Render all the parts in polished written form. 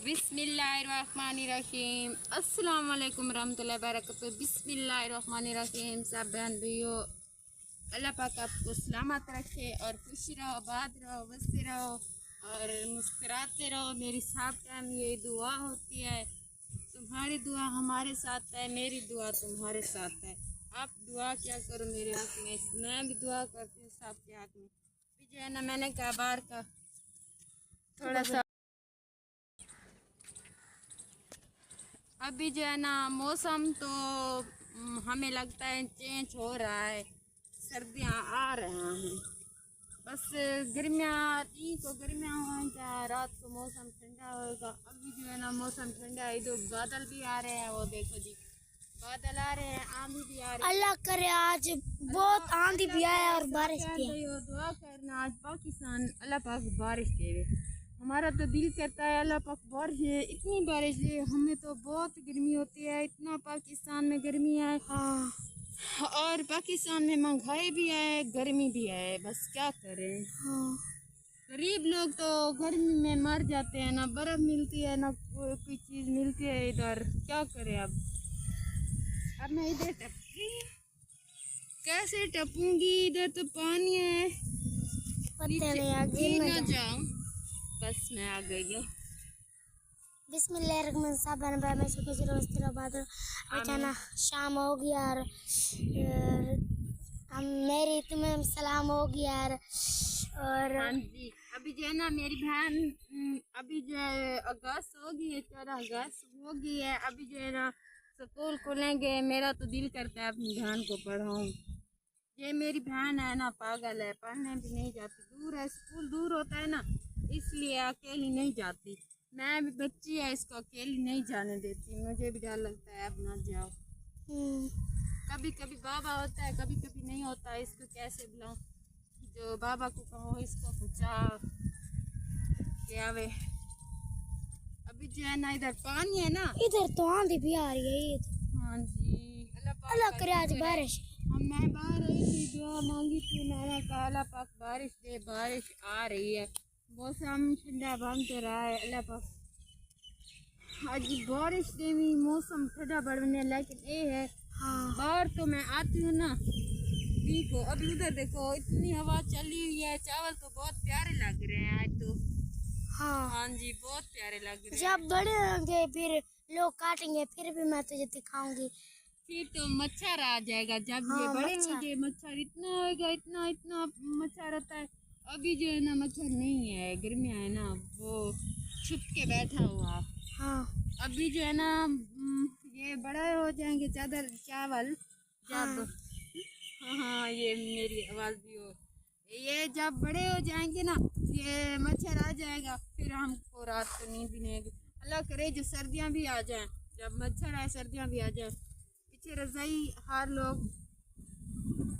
बिस्मिल्लाहिर्रहमानिर्रहीम। अस्सलाम वालेकुम रहमतुल्लाहि वबरकातुहू। बिस्मिल्लाहिर्रहमानिर्रहीम। सब बहन भाइयों, अल्लाह पाक आपको सलामत रखे और खुश रहो, आबाद रहो, बसते रहो और मुस्कुराते रहो। मेरी सब टाइम ये दुआ होती है, तुम्हारी दुआ हमारे साथ है, मेरी दुआ तुम्हारे साथ है। आप दुआ क्या करो मेरे हक में, मैं भी दुआ करती हूँ सबके हक में। जो है ना, मैंने कहा बाहर का थोड़ा सा अभी जो है ना मौसम तो हमें लगता है चेंज हो रहा है, सर्दियाँ आ रहा हैं। बस गर्मियाँ ठीक हो, गर्मियाँ होंगी, रात को मौसम ठंडा होगा। अभी जो है ना मौसम ठंडा है, इधर बादल भी आ रहे हैं, वो देखो जी बादल आ रहे हैं, आंधी भी आ रही है। अल्लाह करे आज बहुत आंधी भी आया और बारिश भी आई। दुआ करना आज पाकिस्तान अल्लाह पाक बारिश दे। हमारा तो दिल करता है अल्लाह पाक बारिश है, इतनी बारिश है। हमें तो बहुत गर्मी होती है, इतना पाकिस्तान में गर्मी है। हाँ। और पाकिस्तान में महंगाई भी है, गर्मी भी है, बस क्या करें। हाँ। गरीब लोग तो गर्मी में मर जाते हैं, ना बर्फ मिलती है ना कोई चीज़ मिलती है इधर, क्या करें। अब मैं इधर कैसे टपूंगी, इधर तो पानी है, नीचे ना जाऊं। बस मैं आ गई हूँ। बिस्मिल्लाहिर्रहमानिर्रहीम। अचानक शाम हो गई यार, मेरी तुम्हें सलाम हो गई यार। और हाँ जी, अभी जो है ना मेरी बहन अभी जो है अगस्त हो गई है, 14 अगस्त हो गई है। अभी जो है ना स्कूल खुलेंगे, मेरा तो दिल करता है अपनी बहन को पढ़ाऊँ। ये मेरी बहन है ना पागल है, पढ़ने भी नहीं जाती, दूर है, स्कूल दूर होता है ना, इसलिए अकेली नहीं जाती। मैं भी बच्ची है, इसको अकेली नहीं जाने देती, मुझे भी डर लगता है अब ना जाओ। कभी कभी बाबा होता है, कभी कभी नहीं होता है, इसको कैसे बुलाऊं। जो बाबा को कहो इसको पूछा के आवे। अभी जो है ना इधर पानी है ना, इधर तो आंधी भी आ रही है। हाँ जी, अल्लाह करे आज बारिश। मैं बाहर आई थी, दुआ मांगी थी, मैंने कहा अल्लाह पाक बारिश दे, बारिश आ रही है, मौसम ठंडा बन तो रहा है। अल्लाह पाक आज बारिश दे, मौसम ठंडा बढ़ने, लेकिन ये है बाहर तो मैं आती हूँ ना, देखो अभी उधर देखो इतनी हवा चली हुई है, चावल तो बहुत प्यारे लग रहे हैं आज तो। हाँ जी, बहुत प्यारे लग रहे हैं। जब बड़े होंगे फिर लोग काटेंगे, फिर भी मैं तुझे दिखाऊंगी। फिर तो मच्छर आ जाएगा जब ये बड़े होंगे, मच्छर इतना होगा, इतना इतना मच्छर होता है। अभी जो है ना मच्छर नहीं है, गर्मियाँ है ना, वो छुप के बैठा हुआ। हाँ। अभी जो है ना ये बड़ा हो जाएंगे चादर चावल जब, हाँ ये मेरी आवाज़ भी हो, ये जब बड़े हो जाएंगे ना, ये मच्छर आ जाएगा, फिर हमको रात को नींद भी नहीं आएगी। अल्लाह करे जो सर्दियाँ भी आ जाएं, जब मच्छर आए सर्दियाँ भी आ जाए। पीछे रज़ाई हर लोग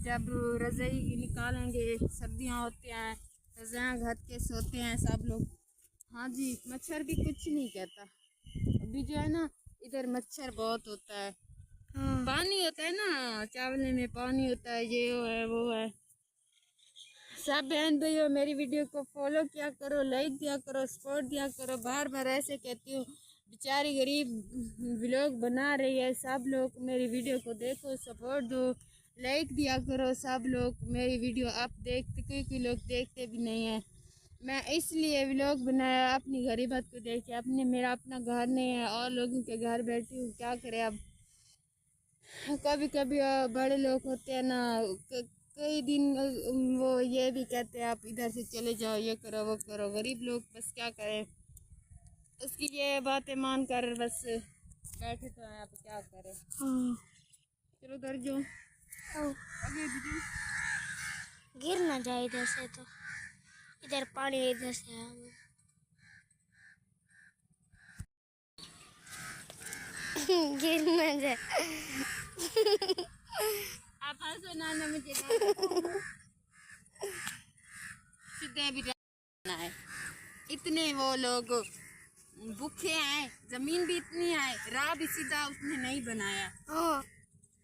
जब रज़ाई निकालेंगे, सर्दियाँ होती हैं, रज़ाइयाँ घर के सोते हैं सब लोग। हाँ जी, मच्छर भी कुछ नहीं कहता। अभी जो है ना इधर मच्छर बहुत होता है। पानी होता है ना, चावल में पानी होता है, ये है वो है। सब बहन भाइयों मेरी वीडियो को फॉलो किया करो, लाइक दिया करो, सपोर्ट दिया करो। बार बार ऐसे कहती हूँ, बेचारी गरीब व्लॉग बना रही है, सब लोग मेरी वीडियो को देखो, सपोर्ट दो, लाइक दिया करो। सब लोग मेरी वीडियो आप देखते, कोई लोग देखते भी नहीं है। मैं इसलिए व्लॉग बनाया, अपनी गरीबत को देख के। अपने मेरा अपना घर नहीं है और लोगों के घर बैठी हूँ, क्या करें अब। कभी कभी बड़े लोग होते हैं ना, कई दिन वो ये भी कहते हैं आप इधर से चले जाओ, ये करो वो करो। गरीब लोग बस क्या करें, उसकी ये बातें मान कर बस बैठे तो हैं, आप क्या करें। चलो उधर जो आगे भी गिर ना जाए इधर से, तो इधर पानी इधर से गिर ना जाए। आप हंसो ना, मुझे सीधे भी रहना है। इतने वो लोग भूखे हैं, जमीन भी इतनी है, राह भी सीधा उसने नहीं बनाया।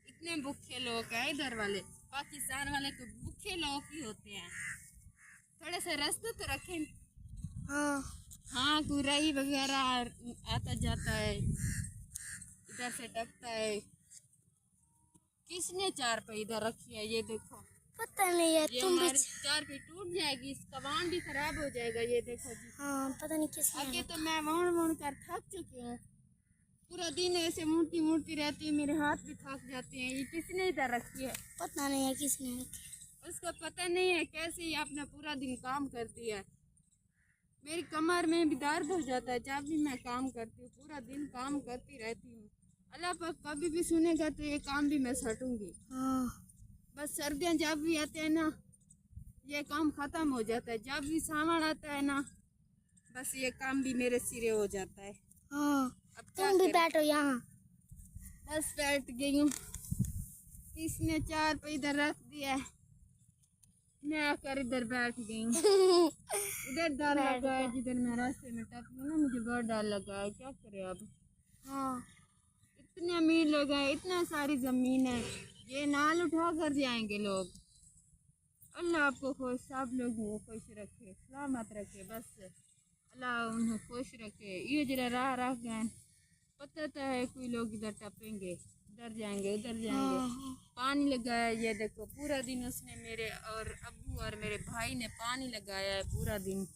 इतने भूखे लोग हैं इधर वाले, पाकिस्तान वाले तो भूखे लोग ही होते हैं। थोड़े से रास्ते तो रखें। हाँ यहाँ कोई रही वगैरह आता जाता है, इधर से टपता है। किसने चारपाई इधर रखी है? ये देखो, पता नहीं है, ये तुम भी। हमारी चारपाई टूट जाएगी, इसका वाहन भी खराब हो जाएगा। ये देखो जी, हाँ, पता नहीं किसने आगे रखा। तो मैं वहां कर थक चुकी हूँ। पूरा दिन ऐसे मुड़ती मुड़ती रहती है, मेरे हाथ भी थक जाते हैं। ये किसने इधर रखी है? पता नहीं है किसने रखी। उसका पता नहीं है कैसे ये अपना पूरा दिन काम करती है। मेरी कमर में भी दर्द हो जाता है जब भी मैं काम करती हूँ। पूरा दिन काम करती रहती हूँ। अल्लाह पाक कभी भी सुनेगा तो ये काम भी मैं सटूंगी। हाँ। बस सर्दियाँ जब भी आते हैं ना, ये काम खत्म हो जाता है। जब भी सामान आता है ना, बस ये काम भी मेरे सिरे हो जाता है। हाँ, अब क्या तुम भी करें? बैठो यहाँ। बस बैठ गई हूँ। किसने चारपाई इधर रख दिया है, मैं आकर इधर बैठ गई हूँ। इधर डर लगा है, जिधर मैं रास्ते में टपकी ना, मुझे बहुत डर लगा है। क्या करे अब? हाँ। इतने अमीर लोग हैं, इतना सारी जमीन है, ये नाल उठा कर जाएंगे लोग। अल्लाह आपको खुश, सब लोग को खुश रखे, सलामत रखे। बस अल्लाह उन्हें खुश रखे। ये जरा राह रह गए, पता तो है कोई लोग इधर टपेंगे, इधर जाएंगे उधर जाएंगे। हाँ। पानी लगाया, ये देखो पूरा दिन उसने, मेरे और अब्बू और मेरे भाई ने पानी लगाया है पूरा दिन।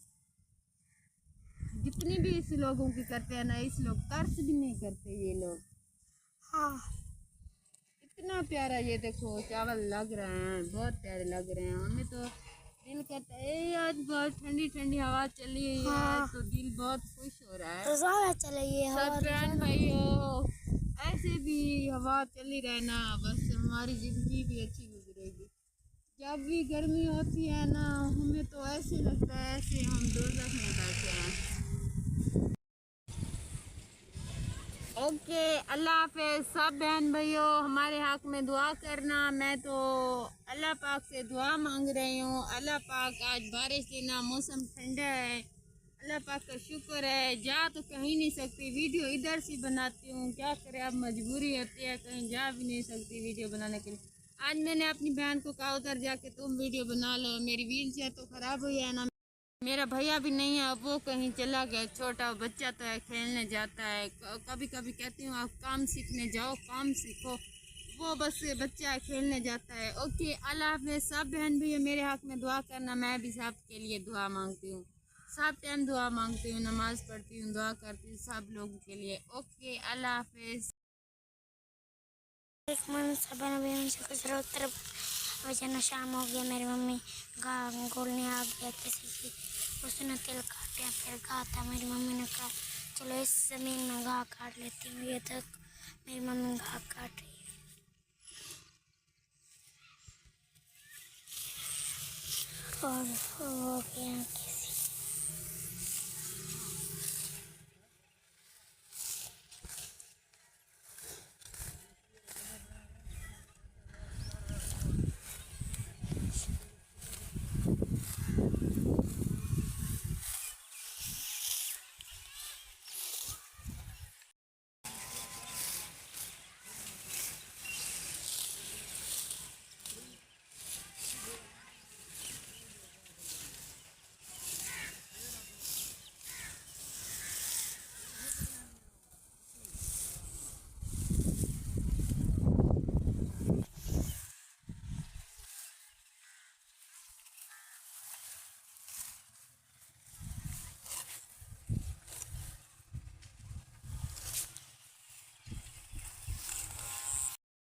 जितनी भी इस लोगों की करते हैं ना, इस लोग तरस भी नहीं करते ये लोग। हाँ। इतना प्यारा ये देखो चावल लग रहे हैं, बहुत प्यारे लग रहे हैं। हमें तो दिल कहता है आज बहुत ठंडी ठंडी हवा चली है। हाँ। आज तो दिल बहुत खुश हो रहा है। तो ज़्यादा चलेगी सब हवा। बहन भाइयों, ऐसे भी हवा चली रहना, बस हमारी जिंदगी भी अच्छी गुजरेगी। जब भी गर्मी होती है ना, हमें तो ऐसे लगता है ऐसे हम दोज़ख में बैठे हैं। ओके, अल्लाह हाफिज़। सब बहन भाइयों हमारे हक में दुआ करना। मैं तो अल्लाह पाक से दुआ मांग रही हूँ। अल्लाह पाक आज बारिश देना, मौसम ठंडा है, अल्लाह पाक का शुक्र है। जा तो कहीं नहीं सकती, वीडियो इधर से बनाती हूँ, क्या करें अब मजबूरी होती है, कहीं जा भी नहीं सकती वीडियो बनाने के लिए। आज मैंने अपनी बहन को कहा उधर जाके तुम वीडियो बना लो, मेरी व्हील चेयर तो ख़राब हुई है ना, मेरा भैया भी नहीं है, वो कहीं चला गया, छोटा बच्चा तो है, खेलने जाता है। कभी कभी कहती हूँ आप काम सीखने जाओ, काम सीखो, वो बस बच्चा है, खेलने जाता है। ओके, अल्लाह हाफ़िज़। सब बहन भैया मेरे हक में दुआ करना, मैं भी सब के लिए दुआ मांगती हूँ, सब टाइम दुआ मांगती हूँ, नमाज़ पढ़ती हूँ, दुआ करती हूँ सब लोगों के लिए। ओके, अल्लाह हाफ़िज़। एक मन सबन भी हमसे कुछ रोक तरफ। अचानक शाम हो गया, मेरी मम्मी घाव गोलने आ गया किसी की, उसने तिल काटा, फिर घा था। मेरी मम्मी ने कहा चलो इस ज़मीन में घाव काट लेती हूँ। ये तक मेरी मम्मी घाव काट रही है और हो गया।